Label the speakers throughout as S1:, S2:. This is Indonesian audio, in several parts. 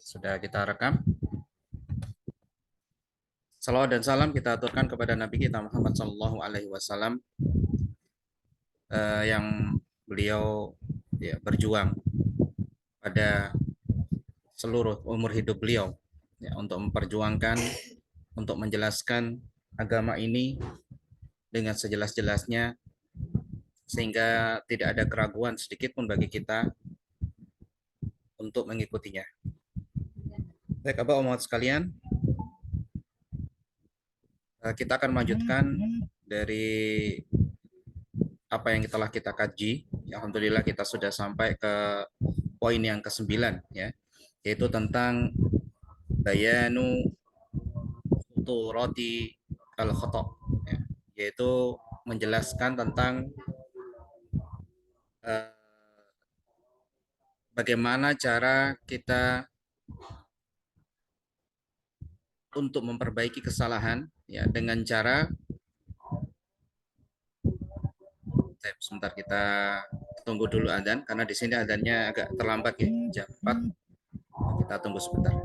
S1: Sudah kita rekam. Salawat dan salam kita aturkan kepada Nabi kita Muhammad Sallallahu Alaihi Wasallam yang beliau ya, berjuang pada seluruh umur hidup beliau ya, untuk memperjuangkan, untuk menjelaskan agama ini dengan sejelas-jelasnya sehingga tidak ada keraguan sedikit pun bagi kita untuk mengikutinya. Baik, Bapak umat sekalian, kita akan melanjutkan dari apa yang telah kita kaji. Alhamdulillah kita sudah sampai ke poin yang ke-9 ya, yaitu tentang bayanu khuturati al-khata, ya, yaitu menjelaskan tentang uh, bagaimana cara kita untuk memperbaiki kesalahan ya dengan cara sebentar kita tunggu dulu adzan karena di sini adzannya agak terlambat ya, jam 4. Kita tunggu sebentar.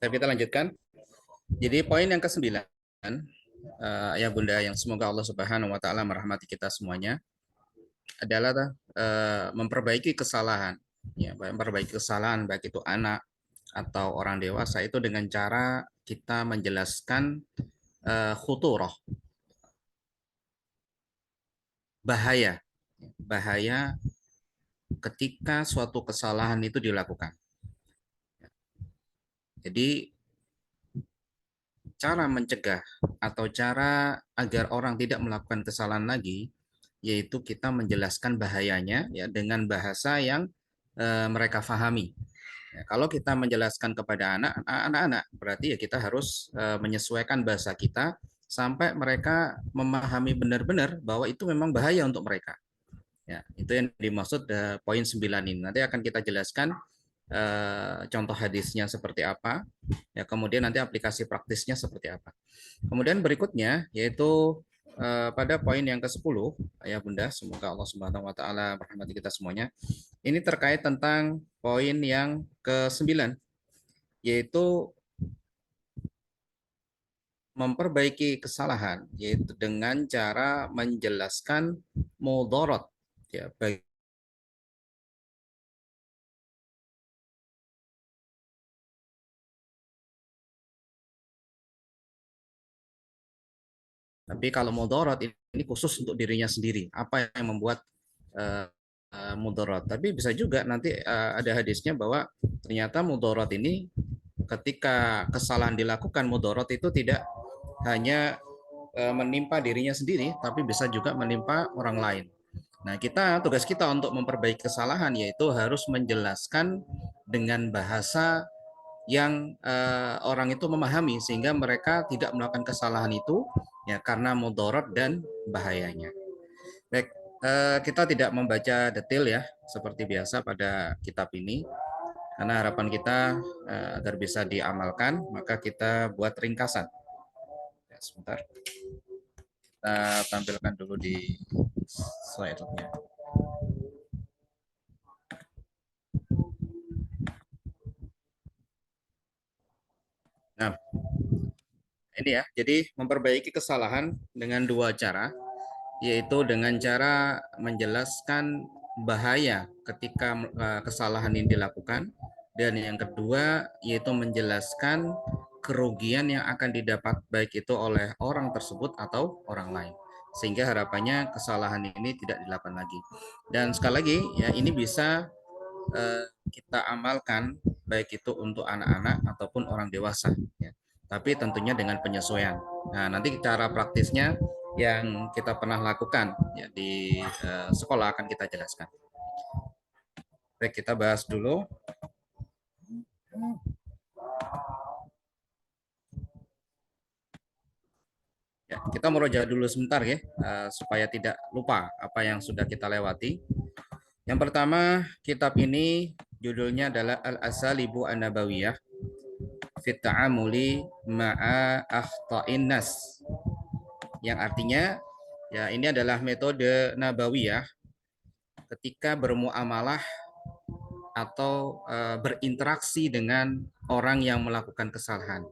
S1: Tapi kita lanjutkan. Jadi poin yang ke-9, ya Bunda, yang semoga Allah Subhanahu wa taala merahmati kita semuanya, adalah memperbaiki kesalahan. Ya, memperbaiki kesalahan baik itu anak atau orang dewasa itu dengan cara kita menjelaskan khuturah, bahaya. Bahaya ketika suatu kesalahan itu dilakukan. Jadi cara mencegah atau cara agar orang tidak melakukan kesalahan lagi yaitu kita menjelaskan bahayanya ya dengan bahasa yang mereka fahami. Ya, kalau kita menjelaskan kepada anak-anak berarti ya kita harus menyesuaikan bahasa kita sampai mereka memahami benar-benar bahwa itu memang bahaya untuk mereka. Ya, itu yang dimaksud poin 9 ini. Nanti akan kita jelaskan contoh hadisnya seperti apa, ya kemudian nanti aplikasi praktisnya seperti apa. Kemudian berikutnya yaitu pada poin yang ke-10 ya Bunda, semoga Allah Subhanahu wa taala merahmati kita semuanya. Ini terkait tentang poin yang ke-9 yaitu memperbaiki kesalahan yaitu dengan cara menjelaskan mudarat ya baik. Tapi kalau mudarat ini khusus untuk dirinya sendiri. Apa yang membuat mudarat. Tapi bisa juga nanti ada hadisnya bahwa ternyata mudarat ini ketika kesalahan dilakukan, mudarat itu tidak hanya menimpa dirinya sendiri, tapi bisa juga menimpa orang lain. Nah, tugas kita untuk memperbaiki kesalahan yaitu harus menjelaskan dengan bahasa yang orang itu memahami sehingga mereka tidak melakukan kesalahan itu ya karena mudarat dan bahayanya. Baik, kita tidak membaca detail ya seperti biasa pada kitab ini karena harapan kita agar bisa diamalkan maka kita buat ringkasan. Ya, sebentar, kita tampilkan dulu di slide-nya. Nah, ini ya, jadi memperbaiki kesalahan dengan dua cara, yaitu dengan cara menjelaskan bahaya ketika kesalahan ini dilakukan, dan yang kedua yaitu menjelaskan kerugian yang akan didapat baik itu oleh orang tersebut atau orang lain, sehingga harapannya kesalahan ini tidak dilakukan lagi. Dan sekali lagi ya, ini bisa kita amalkan baik itu untuk anak-anak ataupun orang dewasa ya. Tapi tentunya dengan penyesuaian. Nah, nanti cara praktisnya yang kita pernah lakukan ya di sekolah akan kita jelaskan. Baik, kita bahas dulu. Ya, kita merujuk dulu sebentar ya supaya tidak lupa apa yang sudah kita lewati. Yang pertama, kitab ini judulnya adalah Al-Asalibu An-Nabawiyah fit ta'amuli ma'a akhta'in nas. Yang artinya ya ini adalah metode nabawiyah ketika bermuamalah atau berinteraksi dengan orang yang melakukan kesalahan.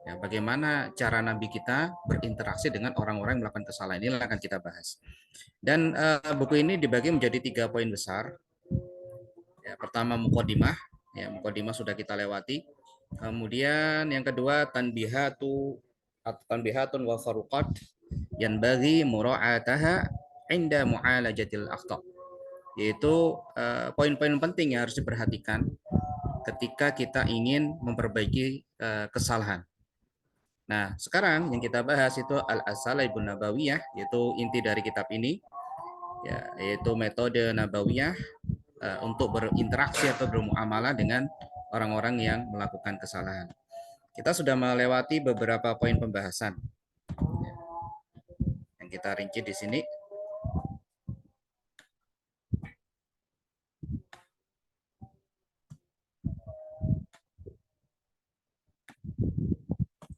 S1: Ya, bagaimana cara Nabi kita berinteraksi dengan orang-orang yang melakukan kesalahan, ini akan kita bahas. Dan buku ini dibagi menjadi 3 poin besar. Ya, pertama mukodimah, ya mukodimah sudah kita lewati. Kemudian yang kedua tanbihatun wa faruqat yang bagi mura'ataha inda mu'alajatil akhta, yaitu poin-poin penting yang harus diperhatikan ketika kita ingin memperbaiki kesalahan. Nah, sekarang yang kita bahas itu Al-Asalaibun Nabawiyah, yaitu inti dari kitab ini, ya, yaitu metode Nabawiyah untuk berinteraksi atau bermuamalah dengan orang-orang yang melakukan kesalahan. Kita sudah melewati beberapa poin pembahasan yang kita rinci di sini.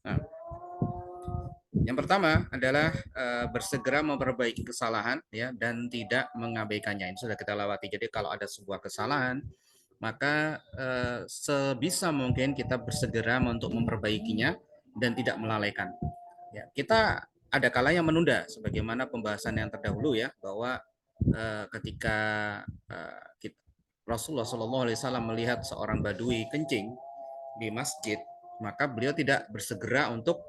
S1: Nah, yang pertama adalah bersegera memperbaiki kesalahan ya dan tidak mengabaikannya. Ini sudah kita lewati. Jadi kalau ada sebuah kesalahan, maka sebisa mungkin kita bersegera untuk memperbaikinya dan tidak melalaikan. Ya, kita ada kalanya menunda sebagaimana pembahasan yang terdahulu ya bahwa ketika Rasulullah SAW melihat seorang badui kencing di masjid, maka beliau tidak bersegera untuk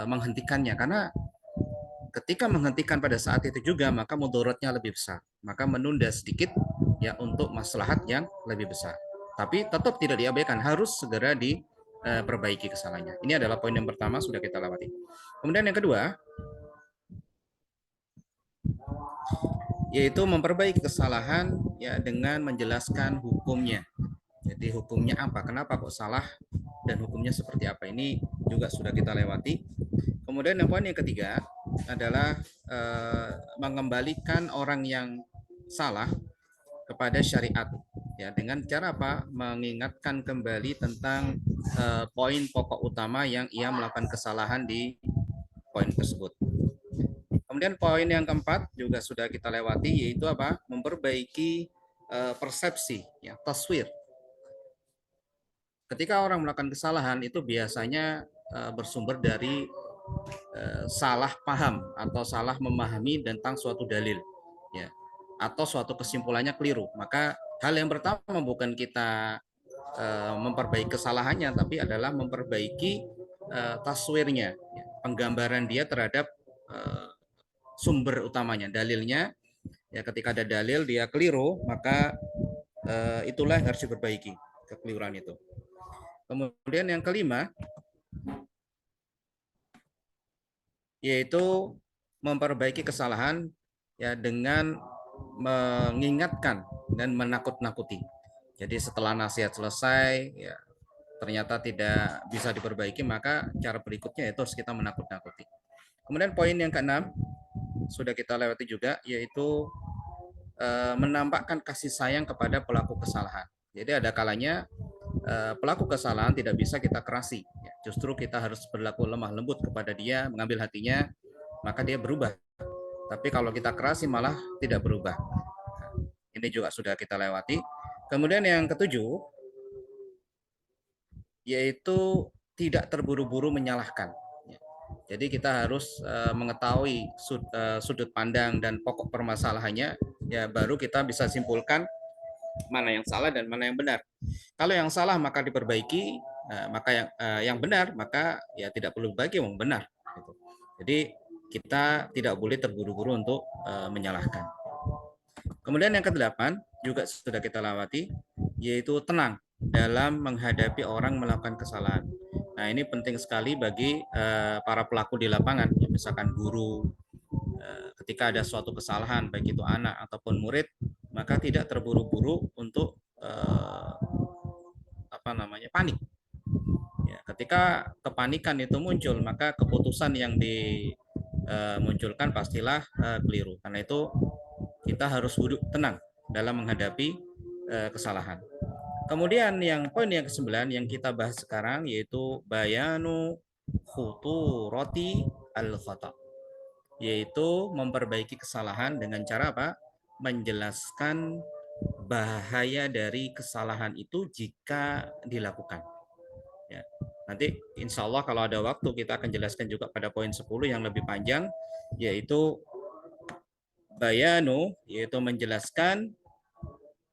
S1: menghentikannya karena ketika menghentikan pada saat itu juga maka mudaratnya lebih besar, maka menunda sedikit ya untuk maslahat yang lebih besar, tapi tetap tidak diabaikan, harus segera diperbaiki kesalahannya. Ini adalah poin yang pertama, sudah kita lewati. Kemudian yang kedua yaitu memperbaiki kesalahan ya dengan menjelaskan hukumnya. Jadi hukumnya apa, kenapa kok salah, dan hukumnya seperti apa, ini juga sudah kita lewati. Kemudian yang poin yang ketiga adalah mengembalikan orang yang salah kepada syariat ya dengan cara apa, mengingatkan kembali tentang poin pokok utama yang ia melakukan kesalahan di poin tersebut. Kemudian poin yang keempat juga sudah kita lewati, yaitu apa, memperbaiki persepsi ya, taswir. Ketika orang melakukan kesalahan itu biasanya bersumber dari salah paham atau salah memahami tentang suatu dalil ya, atau suatu kesimpulannya keliru. Maka hal yang pertama bukan kita memperbaiki kesalahannya, tapi adalah memperbaiki taswirnya ya, penggambaran dia terhadap sumber utamanya, dalilnya, Ya, ketika ada dalil dia keliru, maka itulah yang harus diperbaiki, kekeliruan itu. Kemudian yang kelima, yaitu memperbaiki kesalahan ya dengan mengingatkan dan menakut-nakuti. Jadi setelah nasihat selesai, ya ternyata tidak bisa diperbaiki, maka cara berikutnya itu harus kita menakut-nakuti. Kemudian poin yang keenam sudah kita lewati juga, yaitu menampakkan kasih sayang kepada pelaku kesalahan. Jadi ada kalanya pelaku kesalahan tidak bisa kita kerasi. Justru kita harus berlaku lemah lembut kepada dia, mengambil hatinya, maka dia berubah. Tapi kalau kita kerasi malah tidak berubah. Ini juga sudah kita lewati. Kemudian yang ketujuh, yaitu tidak terburu-buru menyalahkan. Jadi kita harus mengetahui sudut pandang dan pokok permasalahannya, ya baru kita bisa simpulkan mana yang salah dan mana yang benar. Kalau yang salah maka diperbaiki, maka yang benar maka ya tidak perlu diperbaiki, yang benar. Jadi kita tidak boleh terburu-buru untuk menyalahkan. Kemudian yang kedelapan juga sudah kita lewati, yaitu tenang dalam menghadapi orang melakukan kesalahan. Nah ini penting sekali bagi para pelaku di lapangan, ya, misalkan guru, ketika ada suatu kesalahan baik itu anak ataupun murid, maka tidak terburu-buru untuk panik. Ya, ketika kepanikan itu muncul, maka keputusan yang dimunculkan pastilah keliru. Karena itu kita harus duduk tenang dalam menghadapi kesalahan. Kemudian yang poin yang ke-9 yang kita bahas sekarang yaitu bayanu khuturati al-khata, yaitu memperbaiki kesalahan dengan cara apa? Menjelaskan bahaya dari kesalahan itu jika dilakukan. Ya. Nanti insya Allah kalau ada waktu kita akan jelaskan juga pada poin 10 yang lebih panjang, yaitu bayanu, yaitu menjelaskan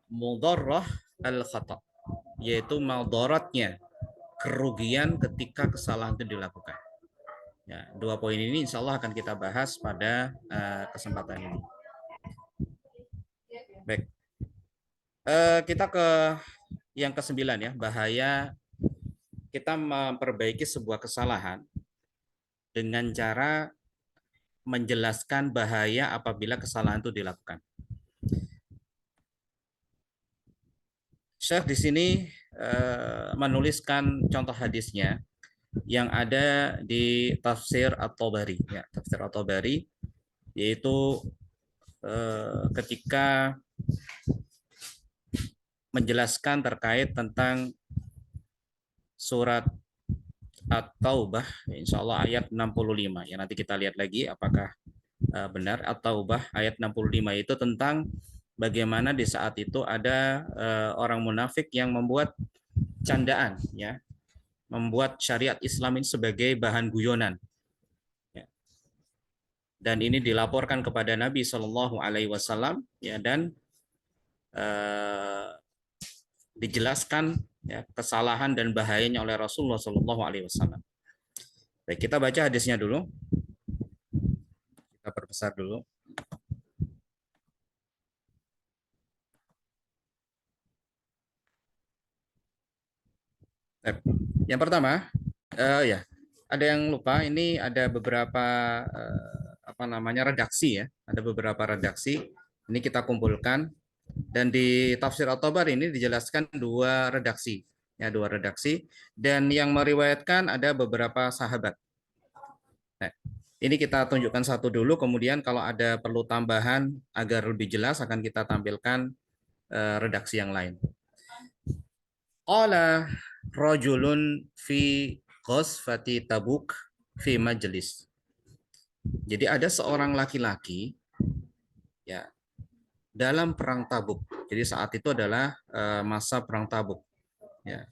S1: mudarrah al-khata, yaitu madaratnya, kerugian ketika kesalahan itu dilakukan. Ya, dua poin ini insya Allah akan kita bahas pada kesempatan ini. Baik, kita ke yang ke-9 ya, bahaya kita memperbaiki sebuah kesalahan dengan cara menjelaskan bahaya apabila kesalahan itu dilakukan. Syekh di sini menuliskan contoh hadisnya yang ada di tafsir At-Tabari, ya, tafsir At-Tabari, yaitu ketika menjelaskan terkait tentang surat At-Taubah, insya Allah ayat 65. Ya, nanti kita lihat lagi apakah benar. At-Taubah ayat 65 itu tentang bagaimana di saat itu ada orang munafik yang membuat candaan, ya, membuat syariat Islam ini sebagai bahan guyonan. Ya. Dan ini dilaporkan kepada Nabi Shallallahu Alaihi Wasallam, ya, dan dijelaskan ya, kesalahan dan bahayanya oleh Rasulullah Shallallahu Alaihi Wasallam. Baik, kita baca hadisnya dulu. Kita perbesar dulu. Yang pertama, ya ada yang lupa. Ini ada beberapa redaksi, ya. Ada beberapa redaksi. Ini kita kumpulkan dan di tafsir At-Tabari ini dijelaskan dua redaksi, ya, dua redaksi. Dan yang meriwayatkan ada beberapa sahabat. Nah, ini kita tunjukkan satu dulu. Kemudian kalau ada perlu tambahan agar lebih jelas akan kita tampilkan redaksi yang lain. Qala rajulun fi ghazfati Tabuk fi majlis. Jadi ada seorang laki-laki, ya, dalam perang Tabuk. Jadi saat itu adalah masa perang Tabuk. Ya.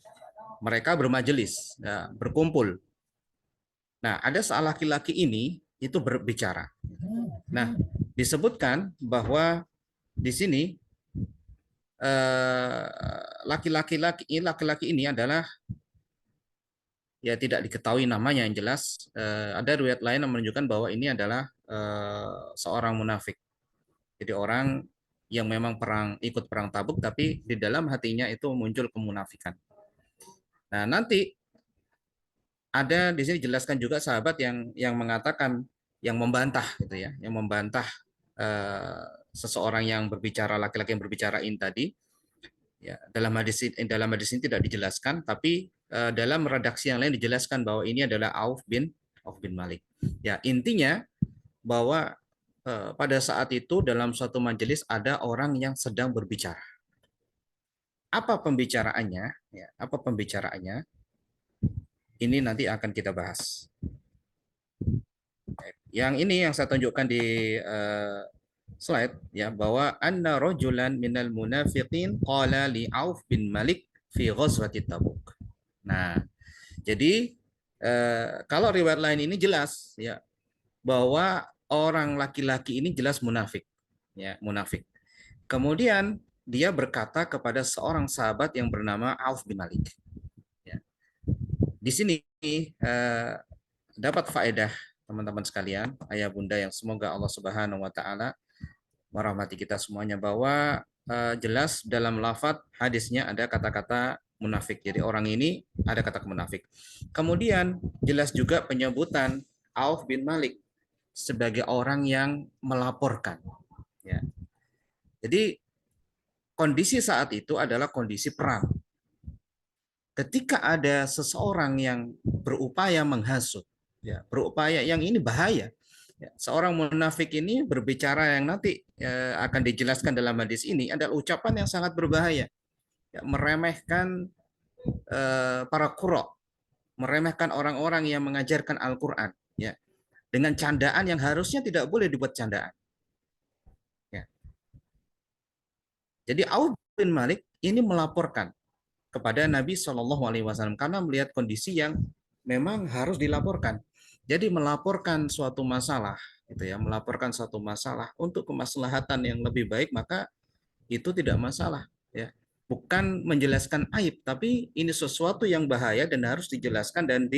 S1: Mereka bermajelis, ya, berkumpul. Nah, ada seorang laki-laki ini itu berbicara. Nah, disebutkan bahwa di sini laki-laki ini adalah, ya, tidak diketahui namanya, yang jelas ada riwayat lain yang menunjukkan bahwa ini adalah seorang munafik. Jadi orang yang memang ikut perang Tabuk, tapi di dalam hatinya itu muncul kemunafikan. Nah, nanti ada di sini jelaskan juga sahabat yang mengatakan, yang membantah gitu ya, yang membantah seseorang yang berbicara, laki-laki yang berbicara ini tadi. Ya, dalam hadis ini tidak dijelaskan, tapi dalam redaksi yang lain dijelaskan bahwa ini adalah Auf bin Malik. Ya, intinya bahwa pada saat itu dalam suatu majelis ada orang yang sedang berbicara. Apa pembicaraannya? Ya, apa pembicaraannya? Ini nanti akan kita bahas. Yang ini yang saya tunjukkan di slide ya, bahwa anna rajulan minal munafiqin qala li Auf bin Malik fi ghazwati Tabuk. Nah, jadi kalau riwayat lain ini jelas ya bahwa orang laki-laki ini jelas munafik, ya munafik. Kemudian dia berkata kepada seorang sahabat yang bernama Auf bin Malik. Ya. Di sini dapat faedah teman-teman sekalian, ayah bunda yang semoga Allah Subhanahu Wa Taala merahmati kita semuanya, bahwa jelas dalam lafadz hadisnya ada kata-kata munafik. Jadi orang ini ada kata munafik. Kemudian jelas juga penyebutan Auf bin Malik sebagai orang yang melaporkan. Ya. Jadi kondisi saat itu adalah kondisi perang. Ketika ada seseorang yang berupaya menghasut, ya, berupaya yang ini bahaya. Ya, seorang munafik ini berbicara yang nanti akan dijelaskan dalam hadis ini adalah ucapan yang sangat berbahaya, ya, meremehkan para qurra, meremehkan orang-orang yang mengajarkan Al-Quran, ya, dengan candaan yang harusnya tidak boleh dibuat candaan. Ya. Jadi Auf bin Malik ini melaporkan kepada Nabi Shallallahu Alaihi Wasallam karena melihat kondisi yang memang harus dilaporkan. Jadi melaporkan suatu masalah, gitu ya, melaporkan suatu masalah untuk kemaslahatan yang lebih baik, maka itu tidak masalah, ya. Bukan menjelaskan aib, tapi ini sesuatu yang bahaya dan harus dijelaskan dan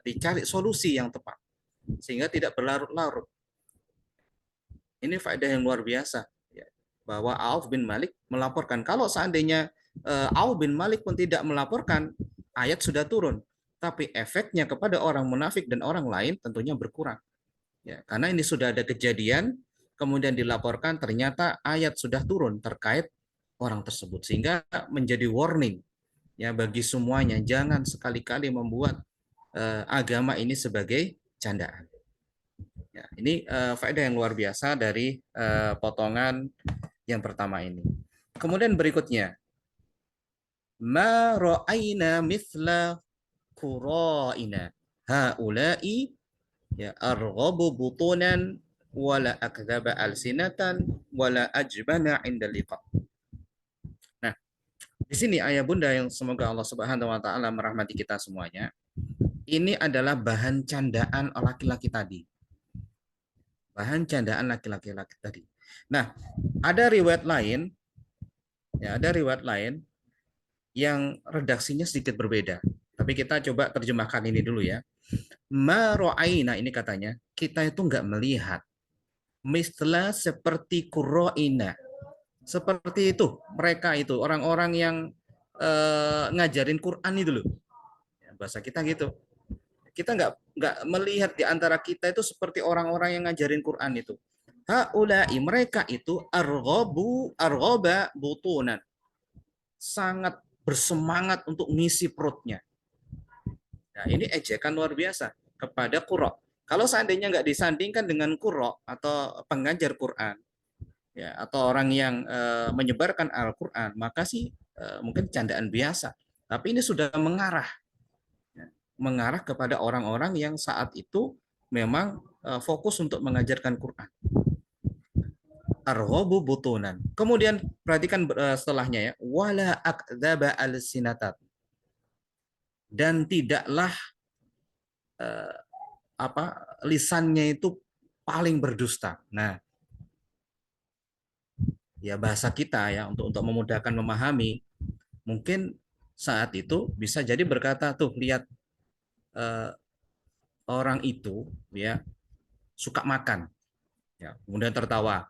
S1: dicari solusi yang tepat sehingga tidak berlarut-larut. Ini faedah yang luar biasa, ya, bahwa Auf bin Malik melaporkan. Kalau seandainya Auf bin Malik pun tidak melaporkan, ayat sudah turun. Tapi efeknya kepada orang munafik dan orang lain tentunya berkurang. Ya, karena ini sudah ada kejadian, kemudian dilaporkan, ternyata ayat sudah turun terkait orang tersebut. Sehingga menjadi warning ya bagi semuanya, jangan sekali-kali membuat agama ini sebagai candaan. Ya, ini faedah yang luar biasa dari potongan yang pertama ini. Kemudian berikutnya, ma ra'aina mithla qura'ina haula'i ya arghabu butunan wala akdzaba alsinatan wala ajbana 'inda liqa. Nah, di sini ayah bunda yang semoga Allah Subhanahu wa taala merahmati kita semuanya, ini adalah bahan candaan laki-laki tadi. Bahan candaan laki-laki tadi. Nah, ada riwayat lain, ya, ada riwayat lain yang redaksinya sedikit berbeda. Tapi kita coba terjemahkan ini dulu ya. Ma ro'aina, ini katanya, kita itu nggak melihat. Misla seperti kuro'ina. Seperti itu, mereka itu, orang-orang yang ngajarin Quran itu loh. Bahasa kita gitu. Kita nggak melihat di antara kita itu seperti orang-orang yang ngajarin Quran itu. Haulai, mereka itu arghoba butunan, sangat bersemangat untuk ngisi perutnya. Nah, ini ejekan luar biasa kepada qurra. Kalau seandainya nggak disandingkan dengan qurra atau pengajar Quran, ya, atau orang yang menyebarkan Al-Quran, maka sih mungkin candaan biasa. Tapi ini sudah mengarah, ya, mengarah kepada orang-orang yang saat itu memang fokus untuk mengajarkan Quran. Arghabu butunan. Kemudian perhatikan setelahnya ya, wala akdzaba al-sinatat. Dan tidaklah eh, apa lisannya itu paling berdusta. Nah, ya bahasa kita ya untuk memudahkan memahami, mungkin saat itu bisa jadi berkata tuh lihat eh, orang itu ya suka makan. Ya, kemudian tertawa.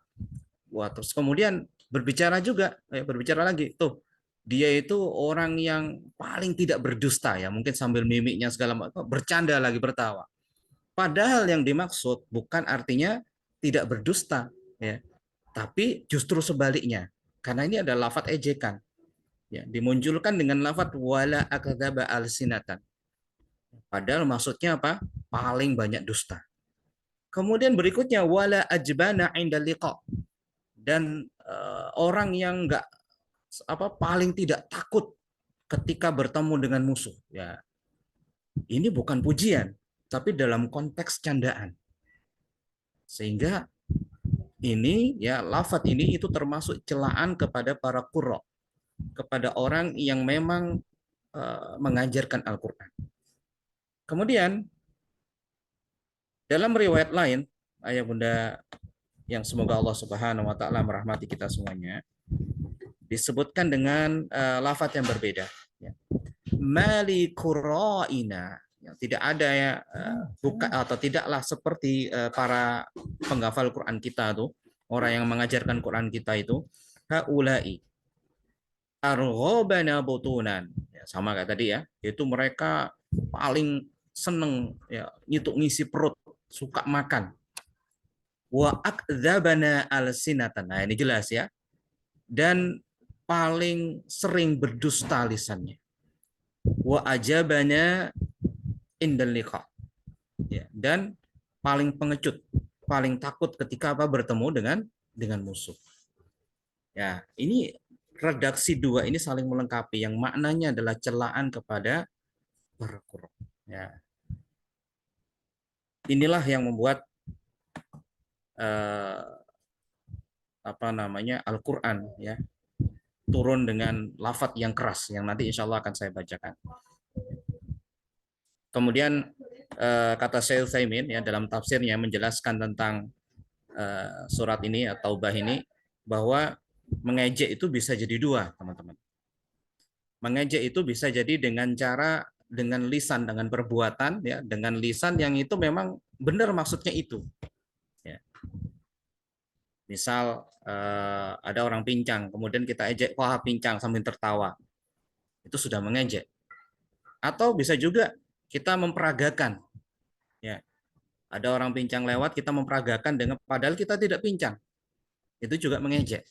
S1: Wah, terus kemudian berbicara juga, berbicara lagi. Tuh, dia itu orang yang paling tidak berdusta ya, mungkin sambil mimiknya segala macam, bercanda lagi bertawa. Padahal yang dimaksud bukan artinya tidak berdusta, ya, tapi justru sebaliknya. Karena ini adalah lafadz ejekan, ya, dimunculkan dengan lafadz wala akdzaba alsinatan. Padahal maksudnya apa? Paling banyak dusta. Kemudian berikutnya wala ajbana inda liqa, dan orang yang enggak paling tidak takut ketika bertemu dengan musuh. Ya, ini bukan pujian, tapi dalam konteks candaan. Sehingga ini ya lafadz ini itu termasuk celaan kepada para qurra, kepada orang yang memang mengajarkan Al-Qur'an. Kemudian dalam riwayat lain, ayah bunda yang semoga Allah Subhanahu wa taala merahmati kita semuanya, disebutkan dengan lafadz yang berbeda, ya. Mali qura'ina, ya, tidak ada ya bukan atau tidaklah seperti para penghafal Quran kita tuh, orang yang mengajarkan Quran kita itu, haulai arghobana butunan, ya, sama kayak tadi ya, yaitu mereka paling seneng ya untuk ngisi perut, suka makan. Wa akdzabana alsinatan, nah ini jelas ya, dan paling sering berdusta lisannya. Wa ajabana indal liqa, ya, dan paling pengecut, paling takut ketika bertemu dengan musuh. Ya, ini redaksi dua ini saling melengkapi, yang maknanya adalah celaan kepada para qurra. Ya. Inilah yang membuat Al-Qur'an ya turun dengan lafadz yang keras, yang nanti insya Allah akan saya bacakan. Kemudian kata Syekh Utsaimin ya dalam tafsirnya menjelaskan tentang surat ini atau Taubah ini, bahwa mengejek itu bisa jadi dua, teman-teman. Mengejek itu bisa jadi dengan cara, dengan lisan, dengan perbuatan, ya, dengan lisan yang itu memang benar maksudnya itu. Ya. Misal ada orang pincang, kemudian kita ejek, wah pincang sambil tertawa, itu sudah mengejek. Atau bisa juga kita memperagakan, ya. Ada orang pincang lewat, kita memperagakan dengan padahal kita tidak pincang, itu juga mengejek.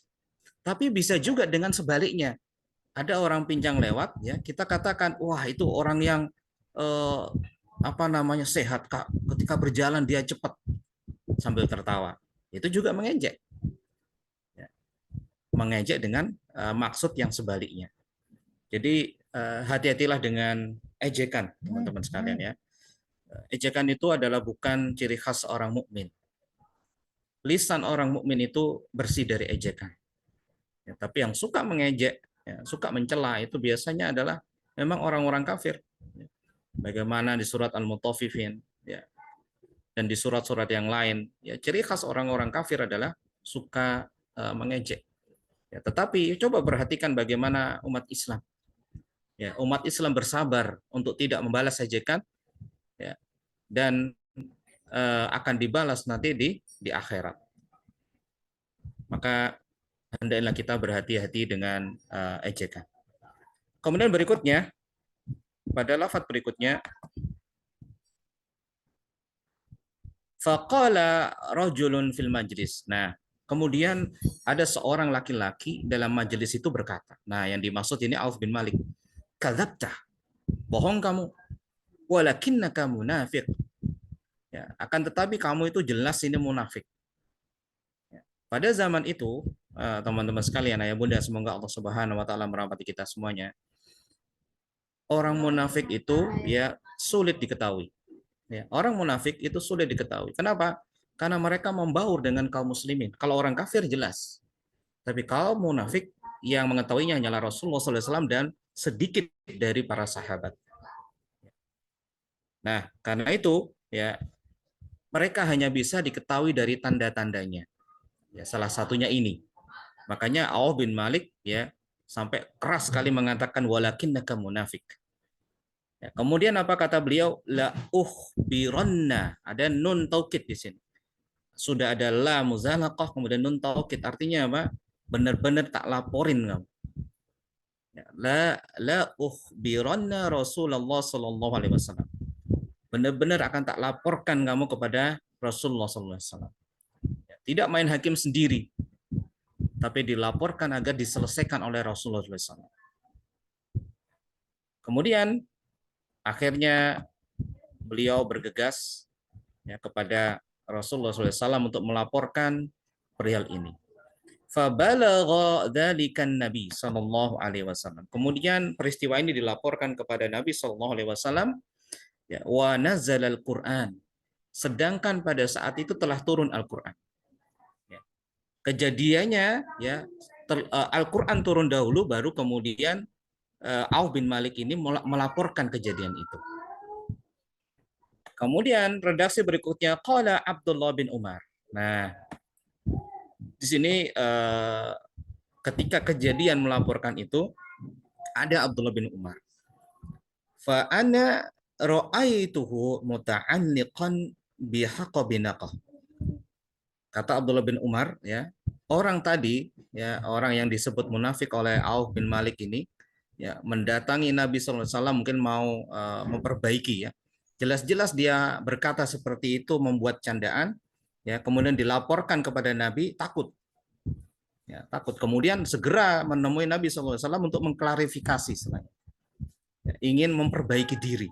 S1: Tapi bisa juga dengan sebaliknya, ada orang pincang lewat, ya kita katakan, wah itu orang yang sehat, Kak. Ketika berjalan dia cepat, sambil tertawa, itu juga mengejek. Ya. Mengejek dengan maksud yang sebaliknya. Jadi hati-hatilah dengan ejekan, teman-teman sekalian ya. Ejekan itu adalah bukan ciri khas orang mukmin. Lisan orang mukmin itu bersih dari ejekan. Ya, tapi yang suka mengejek, ya, suka mencela itu biasanya adalah memang orang-orang kafir. Ya. Bagaimana di surat Al-Mutaffifin, ya, dan di surat-surat yang lain, ya, ciri khas orang-orang kafir adalah suka mengejek. Ya, tetapi coba perhatikan bagaimana umat Islam. Ya, umat Islam bersabar untuk tidak membalas ejekan, ya, dan akan dibalas nanti di akhirat. Maka hendaklah kita berhati-hati dengan ejekan. Kemudian berikutnya, pada lafadz berikutnya, faqala rajulun fil majlis. Nah, kemudian ada seorang laki-laki dalam majelis itu berkata. Nah, yang dimaksud ini Auf bin Malik. Kadzabta, bohong kamu. Walakinnaka munafiq. Ya, akan tetapi kamu itu jelas ini munafik. Ya. Pada zaman itu, teman-teman sekalian, ayah bunda, semoga Allah Subhanahu wa taala merahmati kita semuanya. Orang munafik itu ya sulit diketahui. Ya, orang munafik itu sulit diketahui. Kenapa? Karena mereka membaur dengan kaum muslimin. Kalau orang kafir jelas. Tapi kaum munafik yang mengetahuinya hanyalah Rasulullah SAW dan sedikit dari para sahabat. Nah, karena itu ya mereka hanya bisa diketahui dari tanda-tandanya. Ya, salah satunya ini. Makanya Auf bin Malik ya sampai keras sekali mengatakan walakinnaka munafik. Ya, kemudian apa kata beliau? La uhbiranna. Ada nun taukid di sini. sudah ada la muzalaqah kemudian nun taukid, artinya apa? Benar-benar tak laporin kamu. Ya, la ukhbiranna Rasulullah sallallahu alaihi wasallam. Benar-benar akan tak laporkan kamu kepada Rasulullah sallallahu alaihi wasallam. Ya, tidak main hakim sendiri, tapi dilaporkan agar diselesaikan oleh Rasulullah sallallahu alaihi wasallam. Kemudian akhirnya beliau bergegas ya, kepada Rasulullah SAW untuk melaporkan perihal ini. Fabalagha dzalikan Nabi sallallahu alaihi wasallam. Kemudian peristiwa ini dilaporkan kepada Nabi sallallahu alaihi wasallam, ya, wa nazzalal Qur'an. Sedangkan pada saat itu telah turun Al-Qur'an. Ya. Kejadiannya ya Al-Qur'an turun dahulu baru kemudian Auf bin Malik ini melaporkan kejadian itu. Kemudian redaksi berikutnya qala Abdullah bin Umar. Nah, di sini ketika kejadian melaporkan itu ada Abdullah bin Umar. Fa ana ra'aituhu muta'alliqan bihaqabinaqah. Kata Abdullah bin Umar ya, orang tadi ya, orang yang disebut munafik oleh Auf bin Malik ini ya mendatangi Nabi SAW mungkin mau memperbaiki ya. Jelas-jelas dia berkata seperti itu membuat candaan ya, kemudian dilaporkan kepada Nabi, takut. Ya, takut. Kemudian segera menemui Nabi SAW untuk mengklarifikasi sebenarnya. Ya, ingin memperbaiki diri.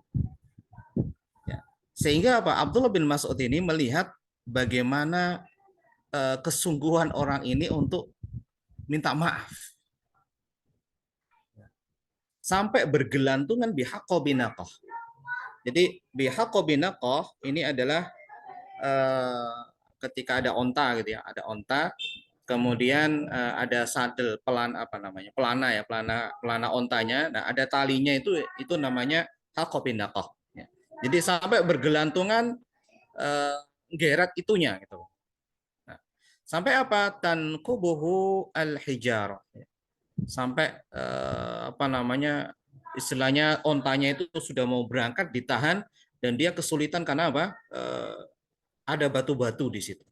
S1: Ya. Sehingga apa? Abdullah bin Mas'ud ini melihat bagaimana kesungguhan orang ini untuk minta maaf. Sampai bergelantungan bihaqqobinaqah. Jadi bihaqqobinaqah ini adalah ketika ada onta gitu ya, ada onta, kemudian ada sadel pelana ya, pelana ontanya. Nah, ada talinya itu namanya haqqobinaqah. Ya. Jadi sampai bergelantungan geret itunya gitu. Sampai apa? Tanqubuhu al-hijarah. Sampai istilahnya ontanya itu sudah mau berangkat ditahan dan dia kesulitan karena apa? Ada batu-batu di situ.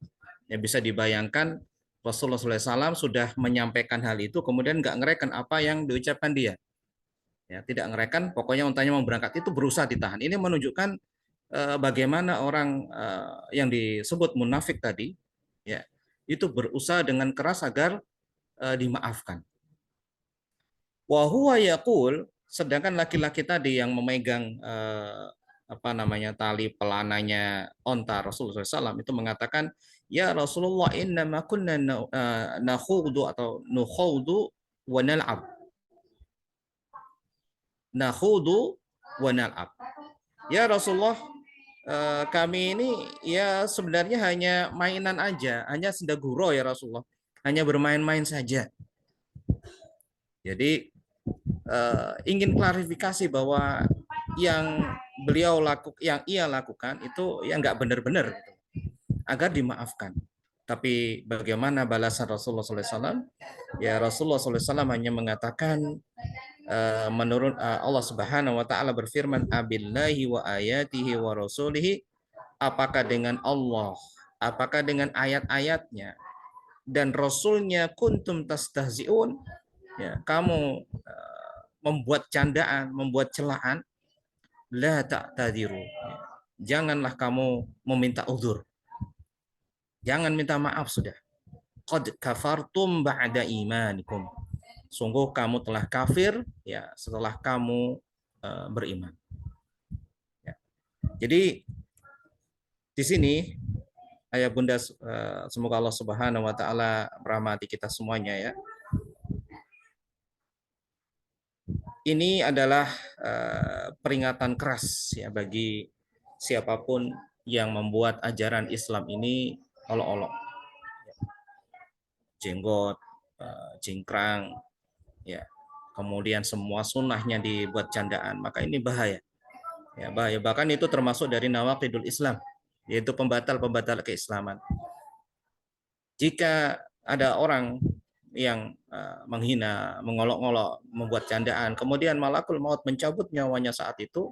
S1: Ya bisa dibayangkan Rasulullah SAW sudah menyampaikan hal itu kemudian nggak ngereken apa yang diucapkan dia. Ya, tidak ngereken, pokoknya ontanya mau berangkat itu berusaha ditahan. Ini menunjukkan bagaimana orang yang disebut munafik tadi ya itu berusaha dengan keras agar dimaafkan. Wa huwa yaqul, sedangkan laki-laki tadi yang memegang tali pelananya onta Rasulullah SAW itu mengatakan, ya Rasulullah inna ma kunna nakhudu atau nukhudu wa nal'ab. Nakhudu wa nal'ab. Ya Rasulullah, kami ini ya sebenarnya hanya mainan aja, hanya senda gurau ya Rasulullah, hanya bermain-main saja. Jadi ingin klarifikasi bahwa yang ia lakukan itu ya nggak benar-benar gitu, agar dimaafkan. Tapi bagaimana balasan Rasulullah SAW? Ya Rasulullah SAW hanya mengatakan menurut Allah Subhanahu Wa Taala berfirman, abillahi wa ayatihi wa rasulihi, apakah dengan Allah, apakah dengan ayat-ayatnya dan Rasulnya kuntum tastahzi'un, ya kamu membuat candaan, membuat celaan, la ta'tadiru. Janganlah kamu meminta uzur. Jangan minta maaf sudah. Qad kafartum ba'da imanikum. Sungguh kamu telah kafir ya setelah kamu beriman. Ya. Jadi di sini ayah bunda semoga Allah Subhanahu Wa Taala merahmati kita semuanya ya. Ini adalah peringatan keras ya bagi siapapun yang membuat ajaran Islam ini olok-olok, jenggot, cingkrang, ya, kemudian semua sunnahnya dibuat candaan, maka ini bahaya. Ya, bahaya. Bahkan itu termasuk dari nawaqidul Islam, yaitu pembatal-pembatal keislaman. Jika ada orang yang menghina, mengolok-olok, membuat candaan, kemudian malakul maut mencabut nyawanya saat itu,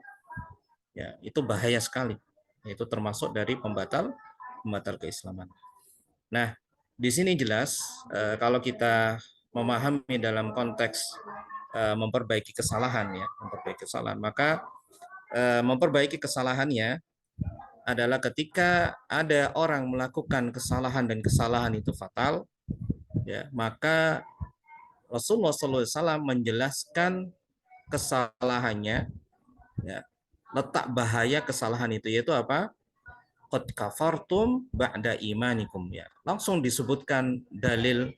S1: ya itu bahaya sekali. Itu termasuk dari pembatal keislaman. Nah, di sini jelas kalau kita memahami dalam konteks memperbaiki kesalahan ya, memperbaiki kesalahan, maka memperbaiki kesalahannya adalah ketika ada orang melakukan kesalahan dan kesalahan itu fatal, ya, maka Rasulullah SAW menjelaskan kesalahannya, ya, letak bahaya kesalahan itu yaitu apa? Qad kafartum ba'da imanikum, ya. Langsung disebutkan dalil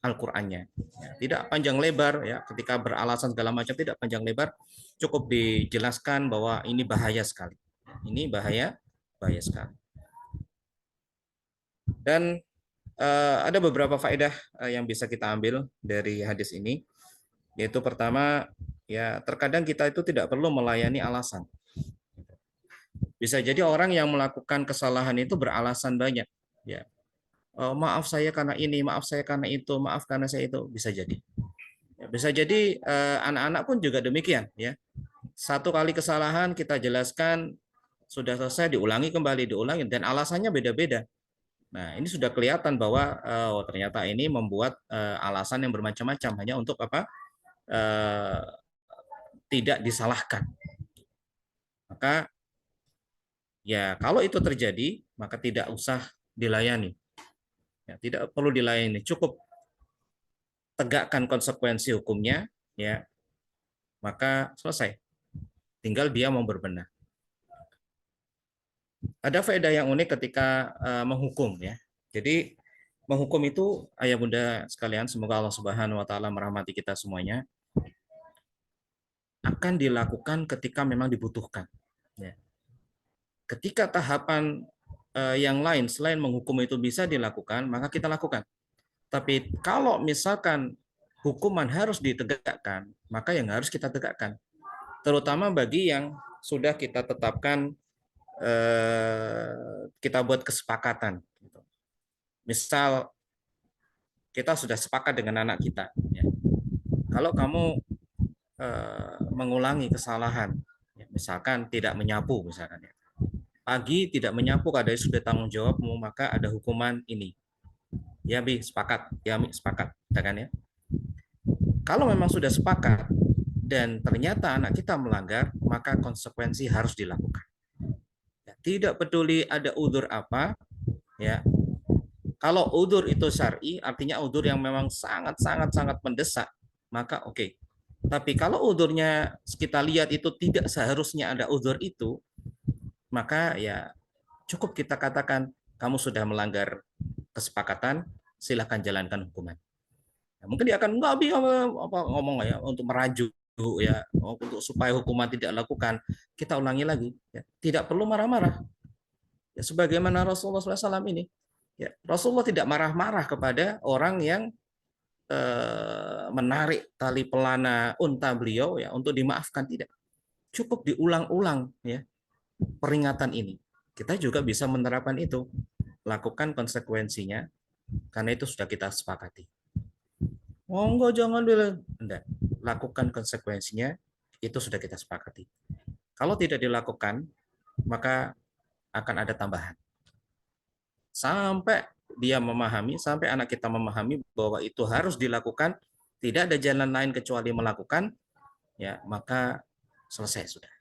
S1: Al-Qur'annya. Ya, tidak panjang lebar ya, ketika beralasan segala macam tidak panjang lebar, cukup dijelaskan bahwa ini bahaya sekali. Ini bahaya bahaya sekali. Dan ada beberapa faedah yang bisa kita ambil dari hadis ini, yaitu pertama, ya terkadang kita itu tidak perlu melayani alasan. Bisa jadi orang yang melakukan kesalahan itu beralasan banyak, ya. Oh, maaf saya karena ini, maaf saya karena itu, maaf karena saya itu, bisa jadi. Ya, bisa jadi anak-anak pun juga demikian, ya. Satu kali kesalahan kita jelaskan sudah selesai, diulangi kembali, diulangi, dan alasannya beda-beda. Nah, ini sudah kelihatan bahwa oh, ternyata ini membuat alasan yang bermacam-macam hanya untuk apa? Eh, Tidak disalahkan. Maka ya kalau itu terjadi, maka tidak usah dilayani. Ya, tidak perlu dilayani, cukup tegakkan konsekuensi hukumnya, ya, maka selesai. Tinggal dia mau berbenah. Ada faedah yang unik ketika menghukum, ya. Jadi menghukum itu, ayah bunda sekalian, semoga Allah Subhanahu wa taala merahmati kita semuanya, akan dilakukan ketika memang dibutuhkan. Ya. Ketika tahapan yang lain selain menghukum itu bisa dilakukan, maka kita lakukan. Tapi kalau misalkan hukuman harus ditegakkan, maka yang harus kita tegakkan. Terutama bagi yang sudah kita tetapkan, kita buat kesepakatan. Misal kita sudah sepakat dengan anak kita, ya. Kalau kamu mengulangi kesalahan, ya, misalkan tidak menyapu, misalkan, ya. Pagi tidak menyapu, kadang sudah tanggung jawabmu, maka ada hukuman ini. Ya bi sepakat, ya mi sepakat, kan ya. Kalau memang sudah sepakat dan ternyata anak kita melanggar, maka konsekuensi harus dilakukan. Ya, tidak peduli ada udzur apa, ya. Kalau udzur itu syar'i, artinya udzur yang memang sangat sangat sangat mendesak, maka oke. Okay. Tapi kalau udzurnya kita lihat itu tidak seharusnya ada udzur itu, maka ya cukup kita katakan kamu sudah melanggar kesepakatan, silakan jalankan hukuman. Ya, mungkin dia akan enggak apa ngomong ya untuk merajuk ya, untuk supaya hukuman tidak dilakukan. Kita ulangi lagi, ya. Tidak perlu marah-marah. Ya, sebagaimana Rasulullah SAW ini, ya, Rasulullah tidak marah-marah kepada orang yang menarik tali pelana unta beliau ya untuk dimaafkan, tidak. Cukup diulang-ulang ya peringatan ini. Kita juga bisa menerapkan itu, lakukan konsekuensinya karena itu sudah kita sepakati. Oh enggak, jangan dulu. Enggak. Lakukan konsekuensinya, itu sudah kita sepakati. Kalau tidak dilakukan, maka akan ada tambahan. Sampai dia memahami, sampai anak kita memahami bahwa itu harus dilakukan, tidak ada jalan lain kecuali melakukan, ya maka selesai sudah.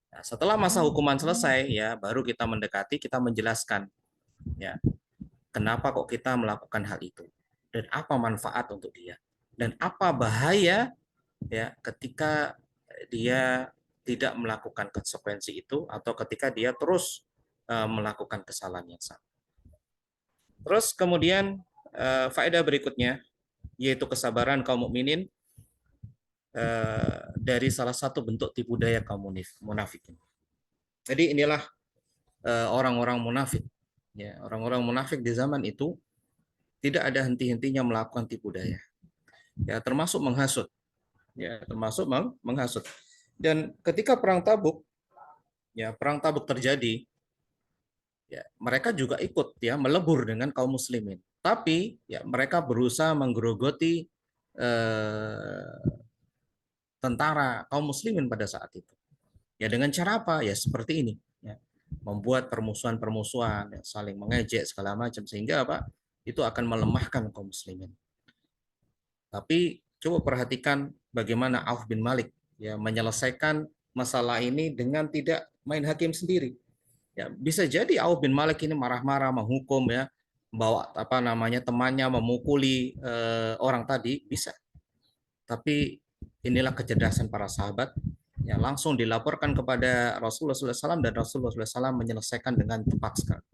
S1: Nah, setelah masa hukuman selesai, ya baru kita mendekati, kita menjelaskan, ya kenapa kok kita melakukan hal itu dan apa manfaat untuk dia dan apa bahaya ya ketika dia tidak melakukan konsekuensi itu atau ketika dia terus melakukan kesalahan yang sama. Terus kemudian faedah berikutnya yaitu kesabaran kaum mukminin dari salah satu bentuk tipu daya kaum munafik. Jadi inilah orang-orang munafik. Ya, orang-orang munafik di zaman itu tidak ada henti-hentinya melakukan tipu daya. Ya, termasuk menghasut. Ya, termasuk menghasut. Dan ketika perang Tabuk, ya perang Tabuk terjadi, ya mereka juga ikut ya melebur dengan kaum muslimin. Tapi ya mereka berusaha menggerogoti eh, tentara kaum muslimin pada saat itu. Ya dengan cara apa? Ya seperti ini. Ya. membuat permusuhan-permusuhan, ya, saling mengejek segala macam, sehingga apa? Itu akan melemahkan kaum muslimin. Tapi coba perhatikan bagaimana Auf bin Malik ya menyelesaikan masalah ini dengan tidak main hakim sendiri. Ya, bisa jadi Auf bin Malik ini marah-marah menghukum ya, bawa apa namanya temannya memukuli orang tadi bisa. Tapi inilah kecerdasan para sahabat ya langsung dilaporkan kepada Rasulullah SAW dan Rasulullah SAW menyelesaikan dengan tepat sekali.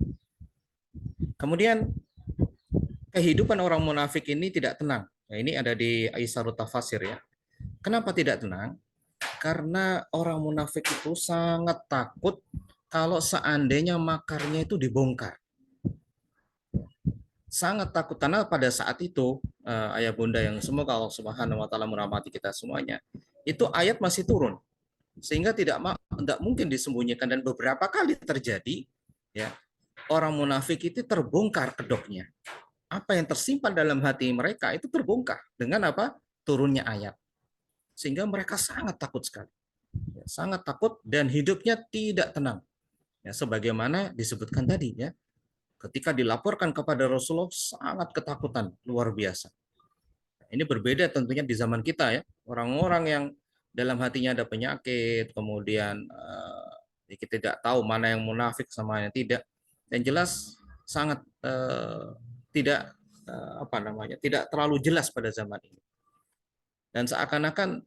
S1: Kemudian kehidupan orang munafik ini tidak tenang. Nah, ini ada di Aisarut Tafasir ya. Kenapa tidak tenang? Karena orang munafik itu sangat takut kalau seandainya makarnya itu dibongkar. Sangat takut karena pada saat itu ayah bunda yang semoga Allah Subhanahu wa taala merahmati kita semuanya, itu ayat masih turun. Sehingga tidak mungkin disembunyikan dan beberapa kali terjadi ya. Orang munafik itu terbongkar kedoknya. Apa yang tersimpan dalam hati mereka itu terbongkar dengan apa? Turunnya ayat. Sehingga mereka sangat takut sekali. Ya, sangat takut dan hidupnya tidak tenang. Ya, sebagaimana disebutkan tadi ya. Ketika dilaporkan kepada Rasulullah sangat ketakutan luar biasa. Ini berbeda tentunya di zaman kita ya. Orang-orang yang dalam hatinya ada penyakit, kemudian kita tidak tahu mana yang munafik sama yang tidak. Dan jelas sangat tidak apa namanya, tidak terlalu jelas pada zaman ini. Dan seakan-akan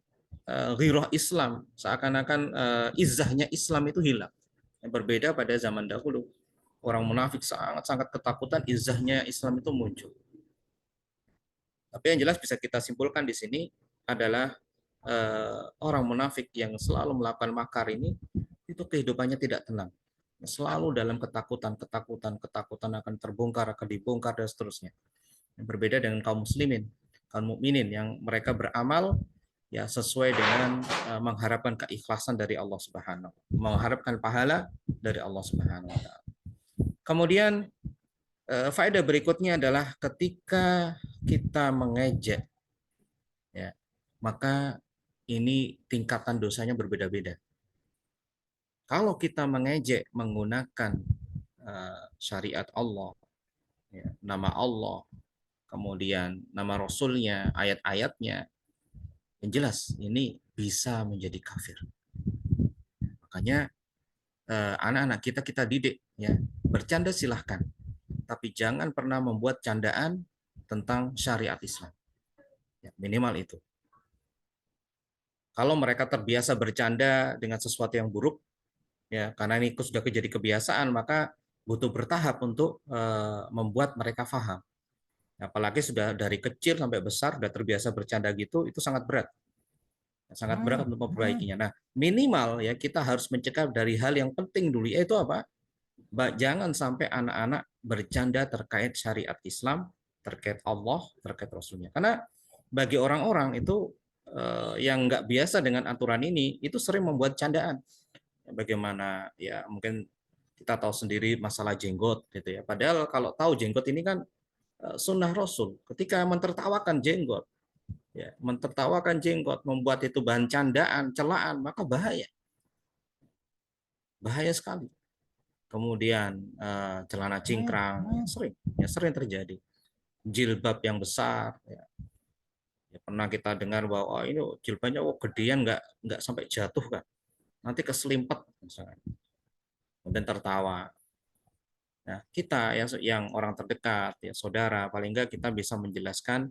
S1: ghirah Islam, seakan-akan izzahnya Islam itu hilang. Yang berbeda pada zaman dahulu. Orang munafik sangat-sangat ketakutan izzahnya Islam itu muncul. Tapi yang jelas bisa kita simpulkan di sini adalah orang munafik yang selalu melakukan makar ini itu kehidupannya tidak tenang. Selalu dalam ketakutan, ketakutan, ketakutan akan terbongkar, akan dibongkar dan seterusnya. Yang berbeda dengan kaum muslimin, kaum mukminin yang mereka beramal ya sesuai dengan mengharapkan keikhlasan dari Allah Subhanahu, mengharapkan pahala dari Allah Subhanahu wa taala. Kemudian faedah berikutnya adalah ketika kita mengejek ya, maka ini tingkatan dosanya berbeda-beda. Kalau kita mengejek menggunakan syariat Allah, ya, nama Allah, kemudian nama Rasulnya, ayat-ayatnya, yang jelas ini bisa menjadi kafir. Makanya anak-anak kita didik ya, bercanda silahkan, tapi jangan pernah membuat candaan tentang syariat Islam. Ya, minimal itu. Kalau mereka terbiasa bercanda dengan sesuatu yang buruk, ya karena ini sudah jadi kebiasaan, maka butuh bertahap untuk membuat mereka paham. Apalagi sudah dari kecil sampai besar sudah terbiasa bercanda gitu, itu sangat berat untuk memperbaikinya. Nah, minimal ya kita harus mencegah dari hal yang penting dulu, yaitu apa? Jangan sampai anak-anak bercanda terkait syariat Islam, terkait Allah, terkait Rasulnya. Karena bagi orang-orang itu yang nggak biasa dengan aturan ini, itu sering membuat candaan. Bagaimana ya mungkin kita tahu sendiri masalah jenggot gitu ya. Padahal kalau tahu jenggot ini kan sunnah Rasul. Ketika mentertawakan jenggot, ya mentertawakan jenggot, membuat itu bahan candaan, celaan, maka bahaya, bahaya sekali. Kemudian celana cingkrang ya sering terjadi. Jilbab yang besar, ya. Ya, pernah kita dengar bahwa oh, ini jilbabnya gedean nggak sampai jatuh kan, nanti keselimpet misalnya, kemudian tertawa. Nah, kita yang orang terdekat, ya saudara, paling nggak kita bisa menjelaskan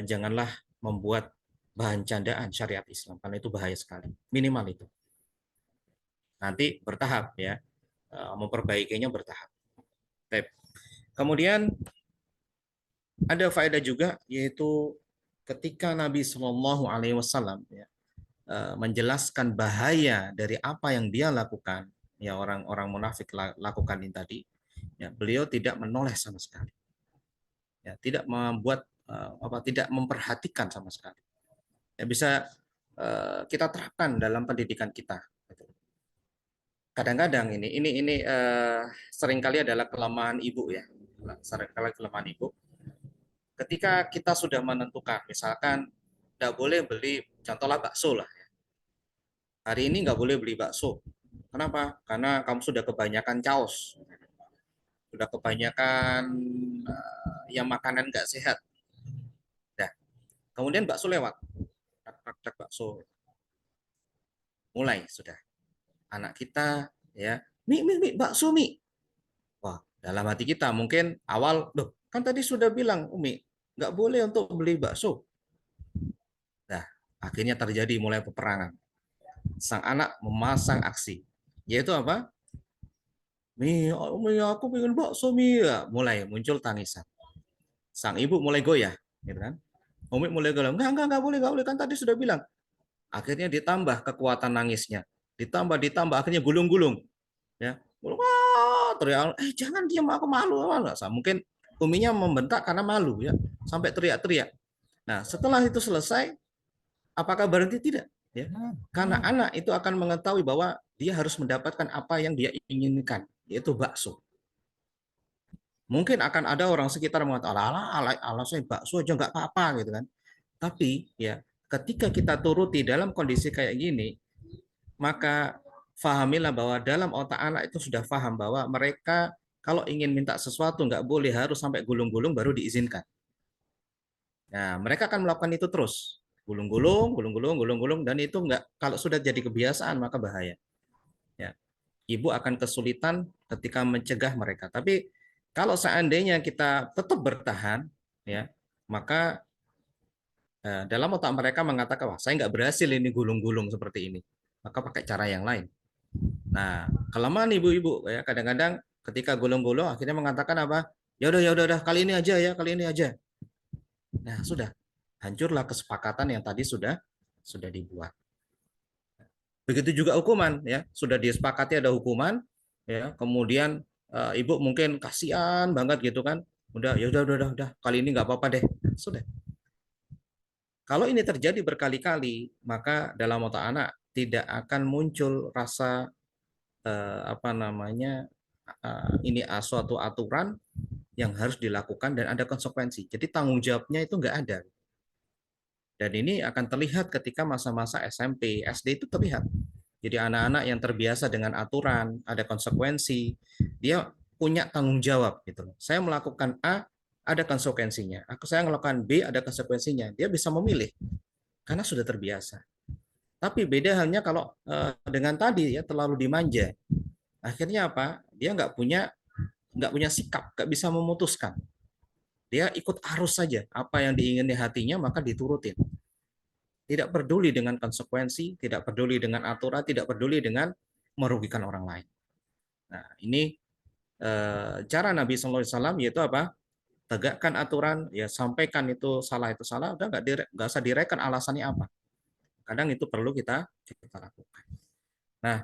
S1: janganlah membuat bahan candaan syariat Islam karena itu bahaya sekali. Minimal itu. Nanti bertahap ya, memperbaikinya bertahap. Kemudian ada faedah juga yaitu ketika Nabi Shallallahu Alaihi Wasallam ya, menjelaskan bahaya dari apa yang dia lakukan, ya orang-orang munafik lakukan ini tadi, ya beliau tidak menoleh sama sekali, ya tidak membuat tidak memperhatikan sama sekali. Ya bisa kita terapkan dalam pendidikan kita. Kadang-kadang ini seringkali adalah kelemahan ibu ya, seringkali kelemahan ibu. Ketika kita sudah menentukan, misalkan nggak boleh beli, contohnya bakso lah. Hari ini nggak boleh beli bakso. Kenapa? Karena kamu sudah kebanyakan caos, sudah kebanyakan yang makanan nggak sehat. Nah, kemudian bakso lewat, tak tak tak bakso mulai sudah. Anak kita ya, mi bakso mi. Wah, dalam hati kita mungkin awal, loh kan tadi sudah bilang Umi nggak boleh untuk beli bakso. Nah, akhirnya terjadi mulai peperangan. Sang anak memasang aksi, yaitu apa? Mi, aku pengen bakso mi. Ya, mulai muncul tangisan. Sang ibu mulai goyah, gitu kan? Umi mulai goyah. Enggak boleh kan tadi sudah bilang. Akhirnya ditambah kekuatan nangisnya, ditambah, akhirnya gulung-gulung, ya. Wah, teriak, jangan diam, aku malu, malu. Mungkin uminya membentak karena malu, ya, sampai teriak-teriak. Nah, setelah itu selesai, apakah berhenti? Tidak, ya. Karena anak itu akan mengetahui bahwa dia harus mendapatkan apa yang dia inginkan, yaitu bakso. Mungkin akan ada orang sekitar mengatakan, ala saya bakso aja nggak apa-apa gitu kan. Tapi ya ketika kita turuti dalam kondisi kayak gini, maka fahamilah bahwa dalam otak anak itu sudah paham bahwa mereka kalau ingin minta sesuatu nggak boleh harus sampai gulung-gulung baru diizinkan. Nah, mereka akan melakukan itu terus. Gulung-gulung, gulung-gulung, gulung-gulung, dan itu nggak, kalau sudah jadi kebiasaan maka bahaya. Ya, ibu akan kesulitan ketika mencegah mereka. Tapi kalau seandainya kita tetap bertahan, ya, maka dalam otak mereka mengatakan, wah saya nggak berhasil ini gulung-gulung seperti ini. Maka pakai cara yang lain. Nah, kelemahan ibu-ibu ya kadang-kadang ketika gulung-gulung akhirnya mengatakan apa? Ya udah, kali ini aja ya, kali ini aja. Nah, sudah. Hancurlah kesepakatan yang tadi sudah dibuat. Begitu juga hukuman ya, sudah disepakati ada hukuman ya, kemudian ibu mungkin kasihan banget gitu kan. Udah, kali ini nggak apa-apa deh. Sudah. Kalau ini terjadi berkali-kali, maka dalam otak anak tidak akan muncul rasa apa namanya ini suatu aturan yang harus dilakukan dan ada konsekuensi. Jadi tanggung jawabnya itu nggak ada. Dan ini akan terlihat ketika masa-masa SMP, SD itu terlihat. Jadi anak-anak yang terbiasa dengan aturan, ada konsekuensi, dia punya tanggung jawab gitu loh. Saya melakukan A, ada konsekuensinya. Saya melakukan B, ada konsekuensinya. Dia bisa memilih karena sudah terbiasa. Tapi beda halnya kalau dengan tadi ya terlalu dimanja. Akhirnya apa? Dia nggak punya sikap, nggak bisa memutuskan. Dia ikut arus saja. Apa yang diingini hatinya maka diturutin. Tidak peduli dengan konsekuensi, tidak peduli dengan aturan, tidak peduli dengan merugikan orang lain. Nah, ini cara Nabi SAW yaitu apa? Tegakkan aturan, ya sampaikan itu salah, udah nggak usah direken alasannya apa. Kadang itu perlu kita lakukan. Nah,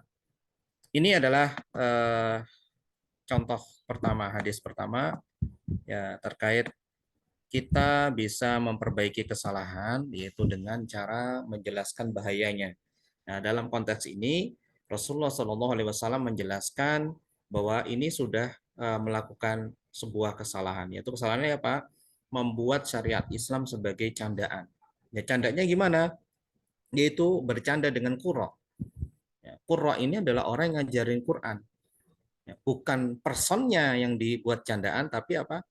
S1: ini adalah contoh pertama, hadis pertama ya terkait kita bisa memperbaiki kesalahan yaitu dengan cara menjelaskan bahayanya. Nah, dalam konteks ini Rasulullah Shallallahu Alaihi Wasallam menjelaskan bahwa ini sudah melakukan sebuah kesalahan, yaitu kesalahannya apa? Membuat syariat Islam sebagai candaan. Ya, candanya gimana? Yaitu bercanda dengan qurra. Ya, qurra ini adalah orang yang ngajarin Quran. Ya, bukan personnya yang dibuat candaan, tapi apa?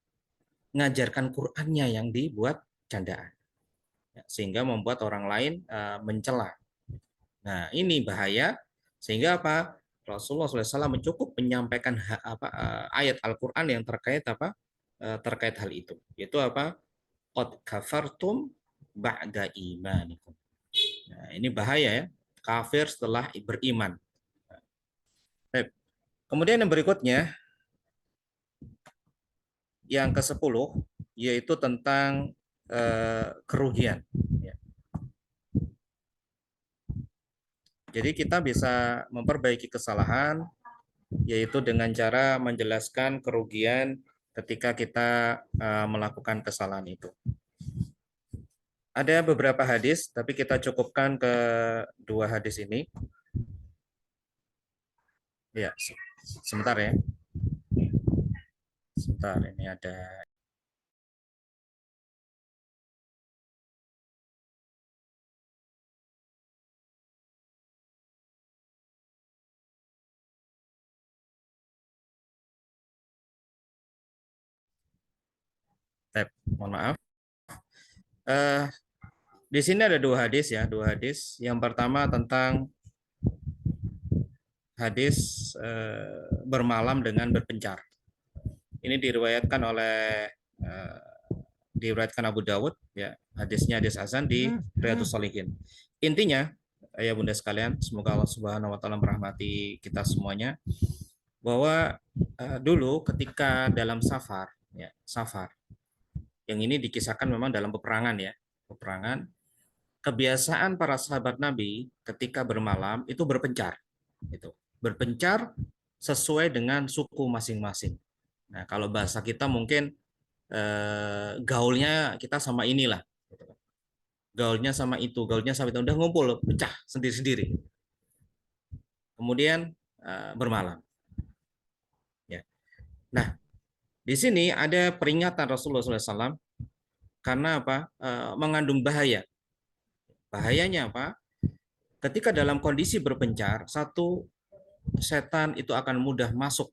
S1: Ngajarkan Qurannya yang dibuat candaan. Ya, sehingga membuat orang lain mencela. Nah, ini bahaya sehingga apa? Rasulullah SAW cukup menyampaikan ayat Al-Qur'an yang terkait apa? Terkait hal itu. Yaitu apa? Qad kafartum ba'da imanikum. Nah, ini bahaya ya. Kafir setelah beriman. Baik. Kemudian yang berikutnya, yang ke-10 yaitu tentang kerugian. Ya. Jadi kita bisa memperbaiki kesalahan yaitu dengan cara menjelaskan kerugian ketika kita melakukan kesalahan itu. Ada beberapa hadis, tapi kita cukupkan ke dua hadis ini. Ya, sebentar ya. Sebentar, ini ada Mohon maaf. Eh, di sini ada dua hadis ya, dua hadis. Yang pertama tentang hadis bermalam dengan berpencar. Ini diriwayatkan oleh diriwayatkan Abu Dawud ya, hadisnya hadis hasan di Riyadhus Shalihin. Intinya ya Bunda sekalian, semoga Allah Subhanahu wa taala merahmati kita semuanya, bahwa dulu ketika dalam safar ya, safar yang ini dikisahkan memang dalam peperangan ya, peperangan, kebiasaan para sahabat Nabi ketika bermalam itu berpencar, itu berpencar sesuai dengan suku masing-masing. Nah, kalau bahasa kita mungkin gaulnya kita sama inilah, gaulnya sama itu, gaulnya sama itu, udah ngumpul, pecah sendiri-sendiri. Kemudian bermalam. Ya. Nah, di sini ada peringatan Rasulullah SAW karena apa? Mengandung bahaya. Bahayanya apa? Ketika dalam kondisi berpencar, satu, setan itu akan mudah masuk,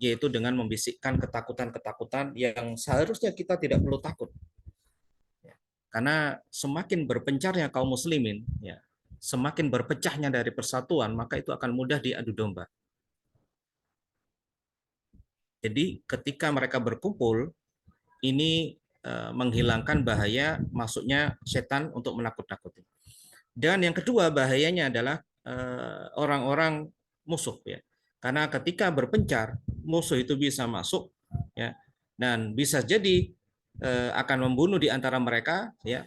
S1: yaitu dengan membisikkan ketakutan-ketakutan yang seharusnya kita tidak perlu takut. Karena semakin berpencarnya kaum muslimin, ya, semakin berpecahnya dari persatuan, maka itu akan mudah diadu domba. Jadi ketika mereka berkumpul, ini menghilangkan bahaya masuknya setan untuk menakut-nakuti. Dan yang kedua bahayanya adalah orang-orang musuh ya. Karena ketika berpencar, musuh itu bisa masuk ya, dan bisa jadi akan membunuh di antara mereka ya,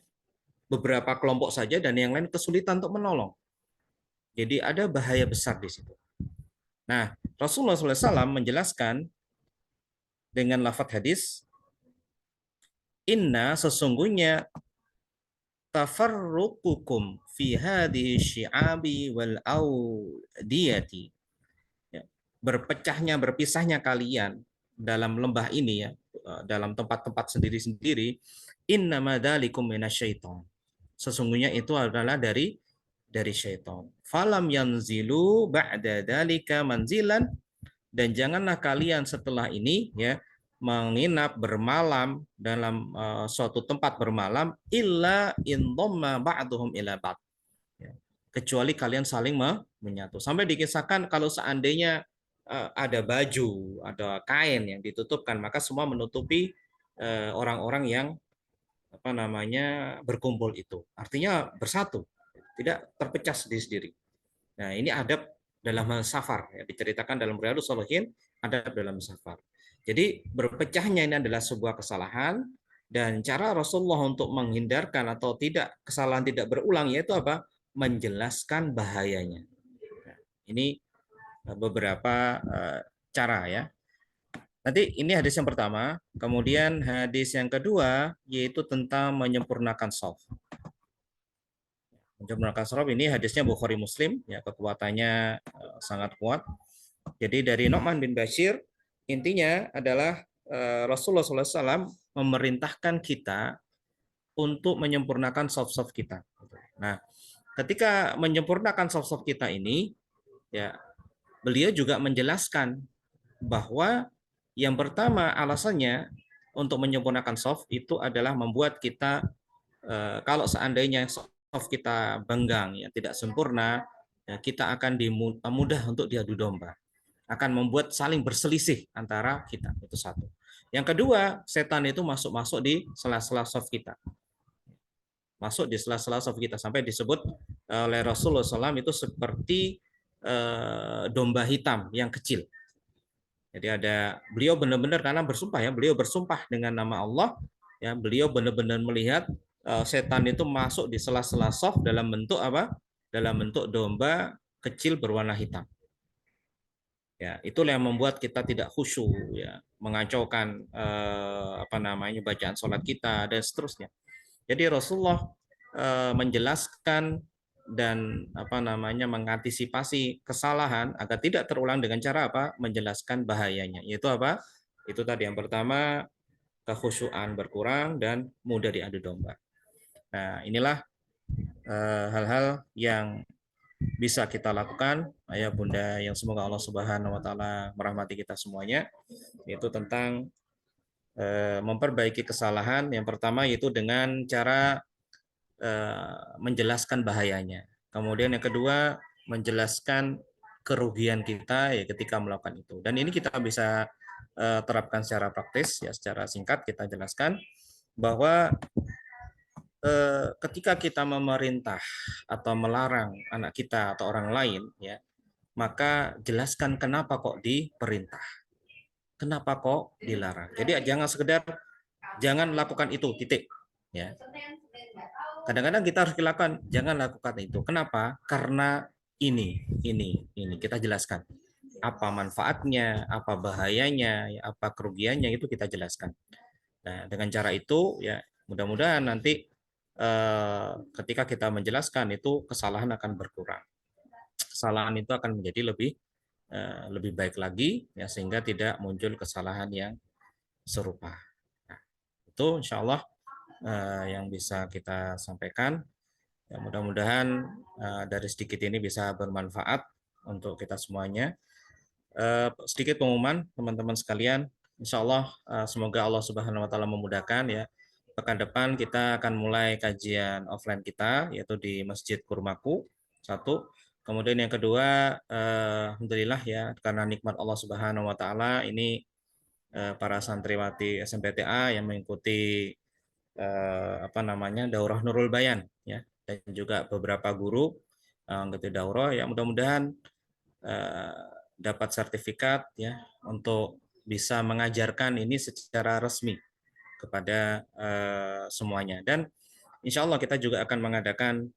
S1: beberapa kelompok saja, dan yang lain kesulitan untuk menolong. Jadi ada bahaya besar di situ. Nah, Rasulullah SAW menjelaskan dengan lafadz hadis, inna sesungguhnya tafarruqukum fi hadhihi syi'abi wal audiyati. Ya, berpecahnya, berpisahnya kalian dalam lembah ini ya, dalam tempat-tempat sendiri-sendiri, innama dzalikum minasyaiton. Sesungguhnya itu adalah dari syaitan. Falam yanzilu ba'da dzalika manzilan, dan janganlah kalian setelah ini ya menginap bermalam dalam suatu tempat bermalam illa in dhamma ba'duhum ila ba'd. Ya, kecuali kalian saling menyatu. Sampai dikisahkan kalau seandainya ada baju, ada kain yang ditutupkan, maka semua menutupi orang-orang yang apa namanya berkumpul itu. Artinya bersatu, tidak terpecah sendiri-sendiri. Nah, ini adab dalam safar ya, diceritakan dalam Riyadhus Shalihin, adab dalam safar. Jadi berpecahnya ini adalah sebuah kesalahan, dan cara Rasulullah untuk menghindarkan atau tidak kesalahan tidak berulang yaitu apa? Menjelaskan bahayanya. Nah, ini beberapa cara ya. Nanti ini hadis yang pertama, kemudian hadis yang kedua yaitu tentang menyempurnakan shaf. Menyempurnakan shaf ini hadisnya Bukhari Muslim ya, kekuatannya sangat kuat. Jadi dari Nu'man bin Bashir, intinya adalah Rasulullah SAW memerintahkan kita untuk menyempurnakan shaf-shaf kita. Nah, ketika menyempurnakan shaf-shaf kita ini, ya beliau juga menjelaskan bahwa yang pertama alasannya untuk menyempurnakan shaf itu adalah membuat kita kalau seandainya shaf kita benggang ya tidak sempurna, ya, kita akan mudah untuk diadu domba, akan membuat saling berselisih antara kita, itu satu. Yang kedua, setan itu masuk di sela-sela shaf kita, masuk di sela-sela shaf kita, sampai disebut oleh Rasulullah SAW itu seperti domba hitam yang kecil. Jadi ada beliau benar-benar karena bersumpah ya, beliau bersumpah dengan nama Allah ya, beliau benar-benar melihat setan itu masuk di sela-sela shaf dalam bentuk apa? Dalam bentuk domba kecil berwarna hitam. Ya, itulah yang membuat kita tidak khusyuk ya, mengacaukan apa namanya bacaan sholat kita dan seterusnya. Jadi Rasulullah menjelaskan dan apa namanya mengantisipasi kesalahan agar tidak terulang dengan cara apa? Menjelaskan bahayanya. Yaitu apa? Itu tadi yang pertama, kekhusyuan berkurang dan mudah diadu domba. Nah, inilah hal-hal yang bisa kita lakukan, ayah bunda yang semoga Allah Subhanahu wa taala merahmati kita semuanya, yaitu tentang memperbaiki kesalahan. Yang pertama yaitu dengan cara menjelaskan bahayanya. Kemudian yang kedua, menjelaskan kerugian kita ya ketika melakukan itu. Dan ini kita bisa terapkan secara praktis ya, secara singkat kita jelaskan bahwa ketika kita memerintah atau melarang anak kita atau orang lain ya, maka jelaskan kenapa kok diperintah. Kenapa kok dilarang. Jadi jangan sekedar jangan lakukan itu titik ya. Kadang-kadang kita harus lakukan, jangan lakukan itu. Kenapa? Karena ini kita jelaskan. Apa manfaatnya, apa bahayanya, ya, apa kerugiannya itu kita jelaskan. Nah, dengan cara itu ya mudah-mudahan nanti ketika kita menjelaskan itu kesalahan akan berkurang. Kesalahan itu akan menjadi lebih baik lagi ya sehingga tidak muncul kesalahan yang serupa. Nah, itu insya Allah yang bisa kita sampaikan. Ya, mudah-mudahan dari sedikit ini bisa bermanfaat untuk kita semuanya. Sedikit pengumuman teman-teman sekalian, insya Allah semoga Allah Subhanahu Wa Taala memudahkan ya. Pekan depan kita akan mulai kajian offline kita yaitu di Masjid Kurmaku satu. Kemudian yang kedua, alhamdulillah ya karena nikmat Allah Subhanahu Wa Taala ini para santriwati SMPTA yang mengikuti daurah Nurul Bayan ya dan juga beberapa guru gitu daurah ya mudah-mudahan dapat sertifikat ya untuk bisa mengajarkan ini secara resmi kepada semuanya dan insya Allah kita juga akan mengadakan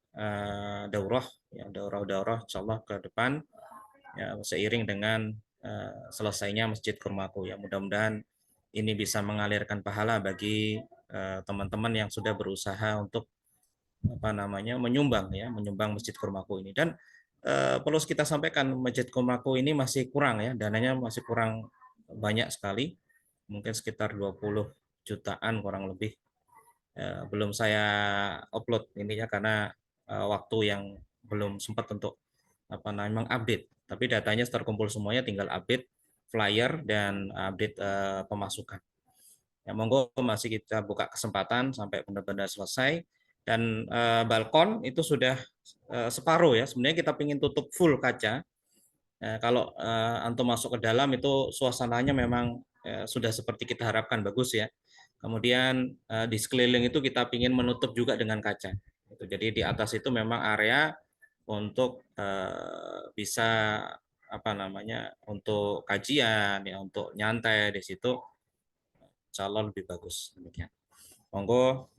S1: daurah ya daurah insya Allah ke depan ya, seiring dengan selesainya Masjid Kurmaku ya mudah-mudahan ini bisa mengalirkan pahala bagi teman-teman yang sudah berusaha untuk menyumbang Masjid Kurmaku ini dan perlu kita sampaikan Masjid Kurmaku ini masih kurang ya dananya masih kurang banyak sekali mungkin sekitar 20 jutaan kurang lebih belum saya upload ini ya karena waktu yang belum sempat untuk mengupdate tapi datanya terkumpul semuanya tinggal update flyer dan update pemasukan. Ya, monggo masih kita buka kesempatan sampai benar-benar selesai dan balkon itu sudah separuh ya. Sebenarnya kita ingin tutup full kaca. Kalau antum masuk ke dalam itu suasananya memang sudah seperti kita harapkan bagus ya. Kemudian di sekeliling itu kita ingin menutup juga dengan kaca. Jadi di atas itu memang area untuk bisa untuk kajian ya untuk nyantai di situ insya Allah lebih bagus demikian. Monggo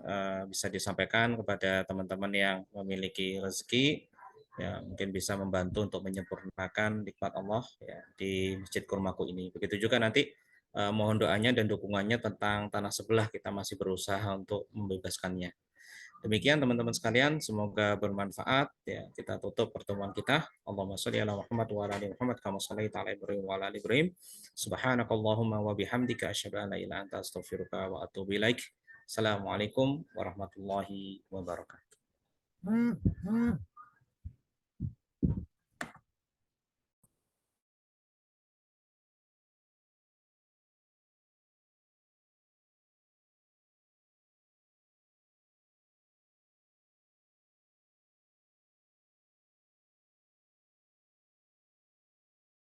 S1: bisa disampaikan kepada teman-teman yang memiliki rezeki ya mungkin bisa membantu untuk menyempurnakan nikmat Allah ya di Masjid Kurmaku ini. Begitu juga nanti mohon doanya dan dukungannya tentang tanah sebelah kita masih berusaha untuk membebaskannya. Demikian teman-teman sekalian, semoga bermanfaat ya. Kita tutup pertemuan kita. Allahumma shalli ala Muhammad wa ala ali Muhammad kama shallaita ala Ibrahim wa ala ali Ibrahim. Subhanakallahumma wa bihamdika asyhadu an la ilaha illa anta astaghfiruka wa atubu ilaik. Assalamualaikum warahmatullahi wabarakatuh.